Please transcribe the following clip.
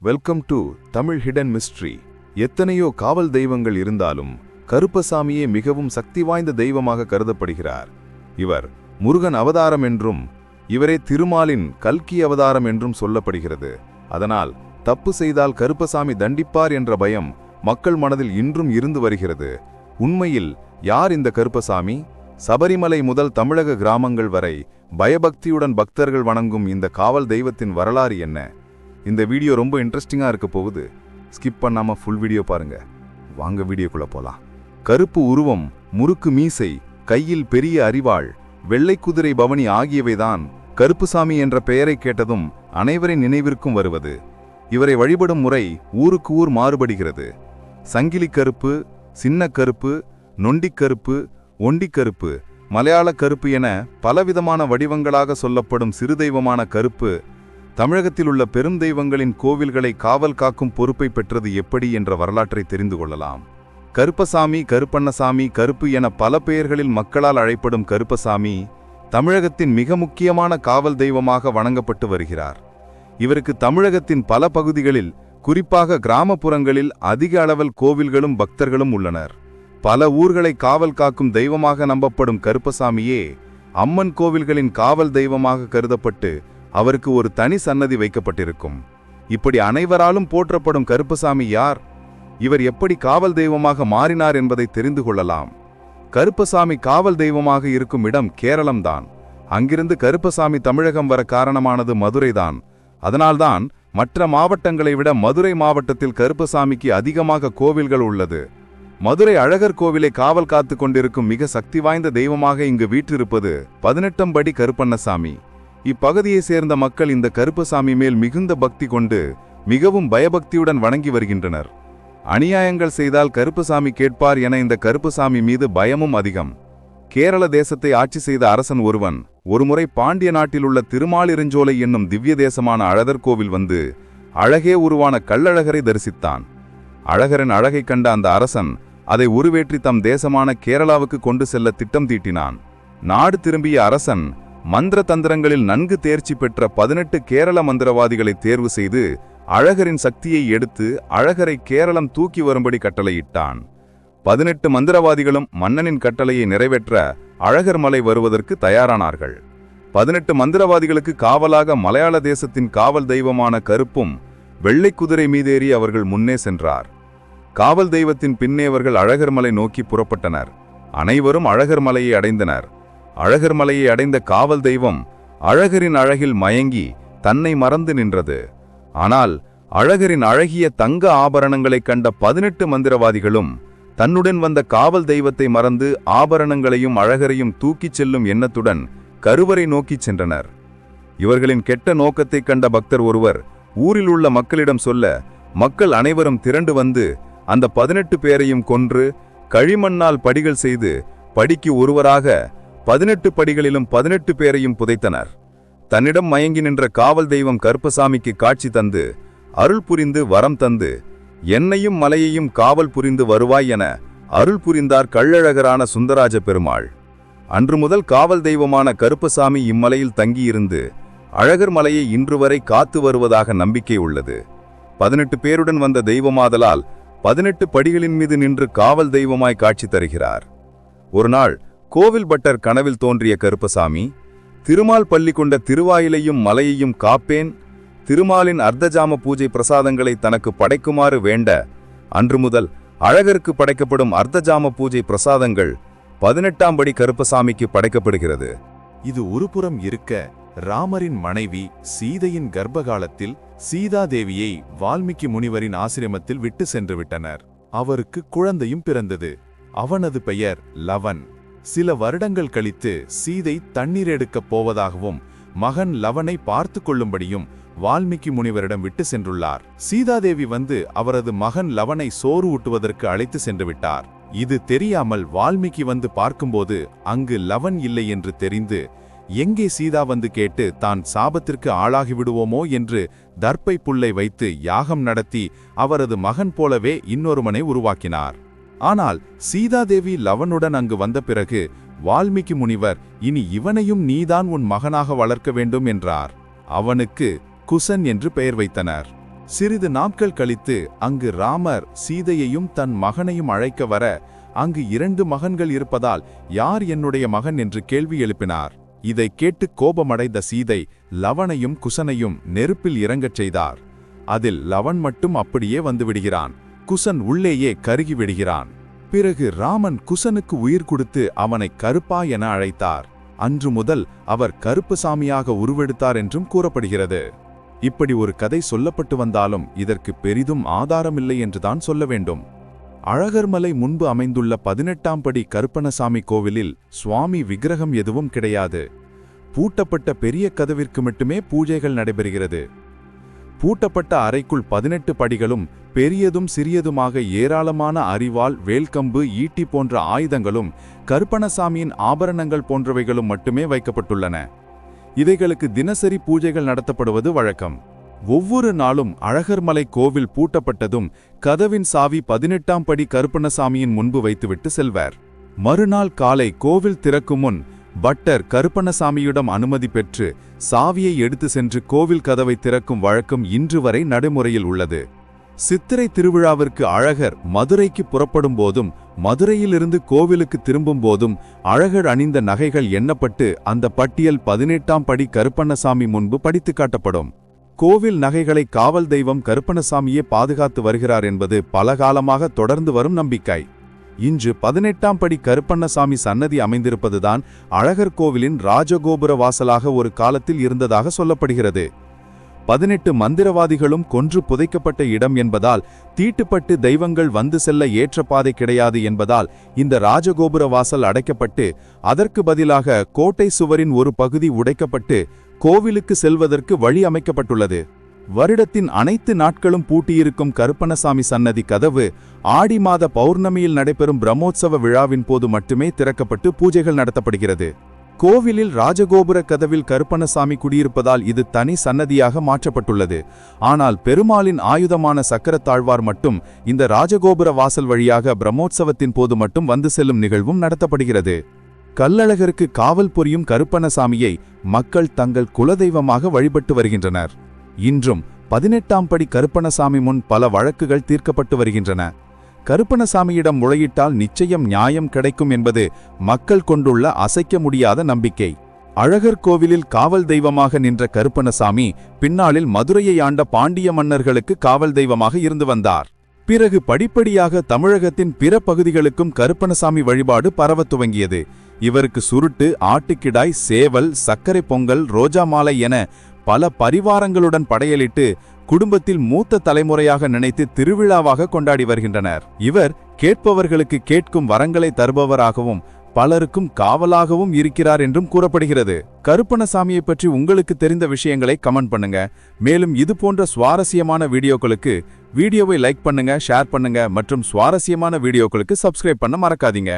Welcome to Tamil hidden mystery. எத்தனையோ காவல் தெய்வங்கள் இருந்தாலும் கருப்பசாமியே மிகவும் சக்தி வாய்ந்த தெய்வமாக கருதப்படுகிறார். இவர் முருகன் அவதாரம் என்றும் இவரே திருமாலின் கல்கி அவதாரம் என்றும் சொல்லப்படுகிறது. அதனால் தப்பு செய்தால் கருப்பசாமி தண்டிப்பார் என்ற பயம் மக்கள் மனதில் இன்றும் இருந்து வருகிறது. உண்மையில் யார் இந்த கருப்பசாமி? சபரிமலை முதல் தமிழக கிராமங்கள் வரை பயபக்தியுடன் பக்தர்கள் வணங்கும் இந்த காவல் தெய்வத்தின் வரலாறு என்ன? இந்த வீடியோ ரொம்ப இன்ட்ரெஸ்டிங்காக இருக்க போகுது. ஸ்கிப் பண்ணாம ஃபுல் வீடியோ பாருங்க. வாங்க வீடியோக்குள்ள போலாம். கருப்பு உருவம், முறுக்கு மீசை, கையில் பெரிய அரிவாள், வெள்ளை குதிரை பவனி ஆகியவைதான் கருப்புசாமி என்ற பெயரை கேட்டதும் அனைவரின் நினைவிற்கும் வருவது. இவரை வழிபடும் முறை ஊருக்கு ஊர் மாறுபடுகிறது. சங்கிலி கருப்பு, சின்ன கருப்பு, நொண்டிக்கருப்பு, ஒண்டிக்கருப்பு, மலையாள கருப்பு என பலவிதமான வடிவங்களாக சொல்லப்படும் சிறு தெய்வமான கருப்பு தமிழகத்தில் உள்ள பெரும் தெய்வங்களின் கோவில்களை காவல் காக்கும் பொறுப்பை பெற்றது எப்படி என்ற வரலாற்றை தெரிந்து கொள்ளலாம். கருப்பசாமி, கருப்பண்ணசாமி, கருப்பு என பல பெயர்களில் மக்களால் அழைப்படும் கருப்பசாமி தமிழகத்தின் மிக முக்கியமான காவல் தெய்வமாக வணங்கப்பட்டு வருகிறார். இவருக்கு தமிழகத்தின் பல பகுதிகளில், குறிப்பாக கிராமப்புறங்களில் அதிக அளவில் கோவில்களும் பக்தர்களும் உள்ளனர். பல ஊர்களை காவல் காக்கும் தெய்வமாக நம்பப்படும் கருப்பசாமியே அம்மன் கோவில்களின் காவல் தெய்வமாக கருதப்பட்டு அவருக்கு ஒரு தனி சன்னதி வைக்கப்பட்டிருக்கும். இப்படி அனைவராலும் போற்றப்படும் கருப்பசாமி யார்? இவர் எப்படி காவல் தெய்வமாக மாறினார் என்பதை தெரிந்து கொள்ளலாம். கருப்பசாமி காவல் தெய்வமாக இருக்கும் இடம் கேரளம்தான். அங்கிருந்து கருப்பசாமி தமிழகம் வர காரணமானது மதுரைதான். அதனால்தான் மற்ற மாவட்டங்களை விட மதுரை மாவட்டத்தில் கருப்பசாமிக்கு அதிகமாக கோவில்கள் உள்ளது. மதுரை அழகர் கோவிலை காவல் காத்து கொண்டிருக்கும் மிக சக்தி வாய்ந்த தெய்வமாக இங்கு வீற்றிருப்பது 18 படி கருப்பண்ணசாமி. இப்பகுதியை சேர்ந்த மக்கள் இந்த கருப்பசாமி மேல் மிகுந்த பக்தி கொண்டு மிகவும் பயபக்தியுடன் வணங்கி வருகின்றனர். அநியாயங்கள் செய்தால் கருப்பசாமி கேட்பார் என இந்த கருப்பசாமி மீது பயமும் அதிகம். கேரள தேசத்தை ஆட்சி செய்த அரசன் ஒருவன் ஒருமுறை பாண்டிய நாட்டில் உள்ள திருமாலிருஞ்சோலை என்னும் திவ்ய தேசமான அழகர் கோவில் வந்து அழகே உருவான கள்ளழகரை தரிசித்தான். அழகரின் அழகை கண்ட அந்த அரசன் அதை உருவேற்றி தம் தேசமான கேரளாவுக்கு கொண்டு செல்ல திட்டம் தீட்டினான். நாடு திரும்பிய அரசன் மந்திர தந்திரங்களில் நன்கு தேர்ச்சி பெற்ற 18 கேரள மந்திரவாதிகளை தேர்வு செய்து அழகரின் சக்தியை எடுத்து அழகரை கேரளம் தூக்கி வரும்படி கட்டளையிட்டான். 18 மந்திரவாதிகளும் மன்னனின் கட்டளையை நிறைவேற்ற அழகர் மலை வருவதற்கு தயாரானார்கள். 18 மந்திரவாதிகளுக்கு காவலாக மலையாள தேசத்தின் காவல் தெய்வமான கருப்பும் வெள்ளை குதிரை மீதேறி அவர்கள் முன்னே சென்றார். காவல் தெய்வத்தின் பின்னே அவர்கள் அழகர் மலை நோக்கி புறப்பட்டனர். அனைவரும் அழகர் மலையை அடைந்தனர். அழகர் மலையை அடைந்த காவல் தெய்வம் அழகரின் அழகில் மயங்கி தன்னை மறந்து நின்றது. ஆனால் அழகரின் அழகிய தங்க ஆபரணங்களை கண்ட 18 மந்திரவாதிகளும் தன்னுடன் வந்த காவல் தெய்வத்தை மறந்து ஆபரணங்களையும் அழகரையும் தூக்கிச் செல்லும் எண்ணத்துடன் கருவறை நோக்கிச் சென்றனர். இவர்களின் கெட்ட நோக்கத்தை கண்ட பக்தர் ஒருவர் ஊரில் உள்ள மக்களிடம் சொல்ல, மக்கள் அனைவரும் திரண்டு வந்து அந்த 18 பேரையும் கொன்று களிமண்ணால் படிகள் செய்து படிக்கு ஒருவராக 18 படிகளிலும் 18 பேரையும் புதைத்தனர். தன்னிடம் மயங்கி நின்ற காவல் தெய்வம் கருப்பசாமிக்கு காட்சி தந்து அருள் புரிந்து வரம் தந்து என்னையும் மலையையும் காவல் புரிந்து வருவாய் என அருள் புரிந்தார் கள்ளழகரான சுந்தராஜ பெருமாள். அன்று முதல் காவல் தெய்வமான கருப்பசாமி இம்மலையில் தங்கியிருந்து அழகர் மலையை இன்று வரை காத்து வருவதாக நம்பிக்கை உள்ளது. 18 பேருடன் வந்த தெய்வமாதலால் 18 படிகளின் மீது நின்று காவல் தெய்வமாய் காட்சி தருகிறார். ஒரு நாள் கோவில் பட்டர் கனவில் தோன்றிய கருப்பசாமி, திருமால் பள்ளி கொண்ட திருவாயிலையும் மலையையும் காப்பேன், திருமாலின் அர்த்தஜாம பூஜை பிரசாதங்களை தனக்கு படைக்குமாறு வேண்ட அன்று முதல் அழகருக்கு படைக்கப்படும் அர்த்தஜாம பூஜை பிரசாதங்கள் 18ஆம் படி கருப்பசாமிக்கு படைக்கப்படுகிறது. இது ஒருபுறம் இருக்க, ராமரின் மனைவி சீதையின் கர்ப்பகாலத்தில் சீதாதேவியை வால்மீகி முனிவரின் ஆசிரமத்தில் விட்டு சென்று விட்டனர். அவருக்கு குழந்தையும் பிறந்தது. அவனது பெயர் லவன். சில வருடங்கள் கழித்து சீதை தண்ணீர் எடுக்கப் போவதாகவும் மகன் லவனை பார்த்து கொள்ளும்படியும் வால்மீகி முனிவரிடம் விட்டு சென்றுள்ளார். சீதாதேவி வந்து அவரது மகன் லவனை சோறு ஊட்டுவதற்கு அழைத்து சென்று விட்டார். இது தெரியாமல் வால்மீகி வந்து பார்க்கும்போது அங்கு லவன் இல்லை என்று தெரிந்து, எங்கே சீதா வந்து கேட்டு தான் சாபத்திற்கு ஆளாகிவிடுவோமோ என்று தர்ப்பை புல்லை வைத்து யாகம் நடத்தி அவரது மகன் போலவே இன்னொருவனை உருவாக்கினார். ஆனால் சீதாதேவி லவனுடன் அங்கு வந்த பிறகு வால்மீகி முனிவர், இனி இவனையும் நீதான் உன் மகனாக வளர்க்க வேண்டும் என்றார். அவனுக்கு குசன் என்று பெயர் வைத்தனர். சிறிது நாட்கள் கழித்து அங்கு ராமர் சீதையையும் தன் மகனையும் அழைக்க வர அங்கு 2 மகன்கள் இருப்பதால் யார் என்னுடைய மகன் என்று கேள்வி எழுப்பினார். இதை கேட்டு கோபமடைந்த சீதை லவனையும் குசனையும் நெருப்பில் இறங்கச் செய்தார். அதில் லவன் மட்டும் அப்படியே வந்துவிடுகிறான். குசன் உள்ளேயே கருகி விடுகிறான். பிறகு ராமன் குசனுக்கு உயிர் கொடுத்து அவனை கருப்பா என அழைத்தார். அன்று முதல் அவர் கருப்பசாமியாக உருவெடுத்தார் என்றும் கூறப்படுகிறது. இப்படி ஒரு கதை சொல்லப்பட்டு வந்தாலும் இதற்கு பெரிதும் ஆதாரமில்லை என்றுதான் சொல்ல வேண்டும். அழகர்மலை முன்பு அமைந்துள்ள 18ஆம் படி கருப்பணசாமி கோவிலில் சுவாமி விக்கிரகம் எதுவும் கிடையாது. பூட்டப்பட்ட பெரிய கதவிற்கு மட்டுமே பூஜைகள் நடைபெறுகிறது. பூட்டப்பட்ட அறைக்குள் 18 படிகளும் பெரியதும் சிறியதுமாக ஏராளமான அரிவாள், வேல்கம்பு, ஈட்டி போன்ற ஆயுதங்களும் கருப்பணசாமியின் ஆபரணங்கள் போன்றவைகளும் மட்டுமே வைக்கப்பட்டுள்ளன. இவைகளுக்கு தினசரி பூஜைகள் நடத்தப்படுவது வழக்கம். ஒவ்வொரு நாளும் அழகர்மலை கோவில் பூட்டப்பட்டதும் கதவின் சாவி 18ஆம் படி கருப்பணசாமியின் முன்பு வைத்துவிட்டு செல்வர். மறுநாள் காலை கோவில் திறக்கும் முன் பட்டர் கருப்பணசாமியிடம் அனுமதி பெற்று சாவியை எடுத்து சென்று கோவில் கதவை திறக்கும் வழக்கம் இன்று வரை நடைமுறையில் உள்ளது. சித்திரை திருவிழாவிற்கு அழகர் மதுரைக்கு புறப்படும் போதும் மதுரையிலிருந்து கோவிலுக்கு திரும்பும் போதும் அழகர் அணிந்த நகைகள் எண்ணப்பட்டு அந்த பட்டியல் 18ஆம் படி கருப்பணசாமி முன்பு படித்து காட்டப்படும். கோவில் நகைகளை காவல் தெய்வம் கருப்பணசாமியே பாதுகாத்து வருகிறார் என்பது பலகாலமாக தொடர்ந்து வரும் நம்பிக்கை. இன்று 18ஆம் படி கருப்பணசாமி சன்னதி அமைந்திருப்பதுதான் அழகர் கோவிலின் ராஜகோபுர வாசலாக ஒரு காலத்தில் இருந்ததாக சொல்லப்படுகிறது. 18 மந்திரவாதிகளும் கொன்று புதைக்கப்பட்ட இடம் என்பதால் தீட்டுப்பட்டு தெய்வங்கள் வந்து செல்ல ஏற்ற பாதை கிடையாது என்பதால் இந்த ராஜகோபுர வாசல் அடைக்கப்பட்டு அதற்கு பதிலாக கோட்டை சுவரின் ஒரு பகுதி உடைக்கப்பட்டு கோவிலுக்கு செல்வதற்கு வழி அமைக்கப்பட்டுள்ளது. வருடத்தின் அனைத்து நாட்களும் பூட்டியிருக்கும் கருப்பணசாமி சன்னதி கதவு ஆடி மாத பௌர்ணமியில் நடைபெறும் பிரம்மோற்சவ விழாவின் போது மட்டுமே திறக்கப்பட்டு பூஜைகள் நடத்தப்படுகிறது. கோவிலில் ராஜகோபுர கதவில் கருப்பணசாமி குடியிருப்பதால் இது தனி சன்னதியாக மாற்றப்பட்டுள்ளது. ஆனால் பெருமாளின் ஆயுதமான சக்கரத்தாழ்வார் மட்டும் இந்த ராஜகோபுர வாசல் வழியாக பிரம்மோற்சவத்தின் போது மட்டும் வந்து செல்லும் நிகழ்வும் நடத்தப்படுகிறது. கள்ளழகருக்கு காவல் புரியும் கருப்பணசாமியை மக்கள் தங்கள் குலதெய்வமாக வழிபட்டு வருகின்றனர். இன்றும் 18ஆம் படி கருப்பணசாமி முன் பல வழக்குகள் தீர்க்கப்பட்டு வருகின்றன. கருப்பணசாமியிடம் முறையிட்டால் நிச்சயம் நியாயம் கிடைக்கும் என்பது மக்கள் கொண்டுள்ள அசைக்க முடியாத நம்பிக்கை. அழகர் கோவிலில் காவல் தெய்வமாக நின்ற கருப்பணசாமி பின்னாளில் மதுரையை ஆண்ட பாண்டிய மன்னர்களுக்கு காவல் தெய்வமாக இருந்து வந்தார். பிறகு படிப்படியாக தமிழகத்தின் பிற பகுதிகளுக்கும் கருப்பணசாமி வழிபாடு பரவத் துவங்கியது. இவருக்கு சுருட்டு, ஆட்டுக்கிடாய், சேவல், சர்க்கரை பொங்கல், ரோஜா மாலை என பல பரிவாரங்களுடன் படையலிட்டு குடும்பத்தில் மூத்த தலைமுறையாக நினைத்து திருவிழாவாக கொண்டாடி வருகின்றனர். இவர் கேட்பவர்களுக்கு கேட்கும் வரங்களை தருபவராகவும் பலருக்கும் காவலாகவும் இருக்கிறார் என்றும் கூறப்படுகிறது. கருப்பணசாமியை பற்றி உங்களுக்கு தெரிந்த விஷயங்களை கமெண்ட் பண்ணுங்க. மேலும் இது போன்ற சுவாரஸ்யமான வீடியோக்களுக்கு வீடியோவை லைக் பண்ணுங்க, ஷேர் பண்ணுங்க மற்றும் சுவாரஸ்யமான வீடியோக்களுக்கு சப்ஸ்கிரைப் பண்ண மறக்காதீங்க.